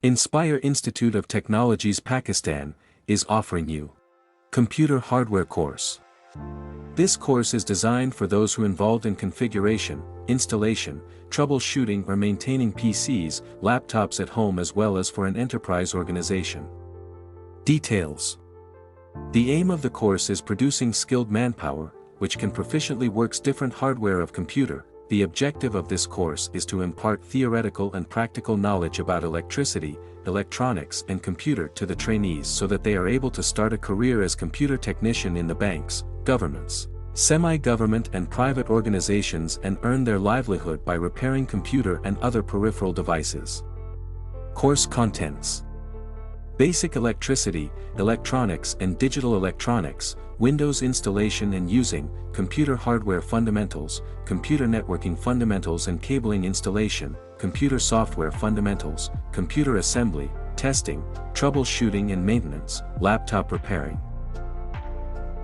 Inspire Institute of Technologies Pakistan is offering you Computer Hardware course. This course is designed for those who involved in configuration, installation, troubleshooting or maintaining PCs, laptops at home as well as for an enterprise organization. Details. The aim of the course is producing skilled manpower, which can proficiently works different hardware of computer. The objective of this course is to impart theoretical and practical knowledge about electricity, electronics and computer to the trainees so that they are able to start a career as computer technician in the banks, governments, semi-government and private organizations and earn their livelihood by repairing computer and other peripheral devices. Course contents: Basic electricity, electronics and digital electronics, Windows installation and using, computer hardware fundamentals, computer networking fundamentals and cabling installation, computer software fundamentals, computer assembly, testing, troubleshooting and maintenance, laptop repairing.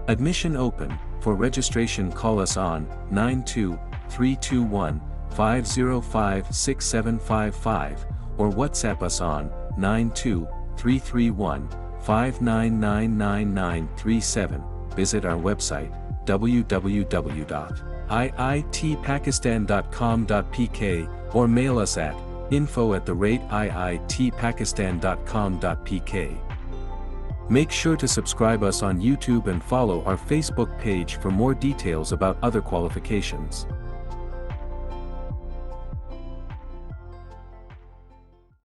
Admission open. For registration call us on 92-321-505-6755 or WhatsApp us on 92-331-5999937. Visit our website www.iitpakistan.com.pk or mail us at info@iitpakistan.com.pk. Make sure to subscribe us on YouTube and follow our Facebook page for more details about other qualifications.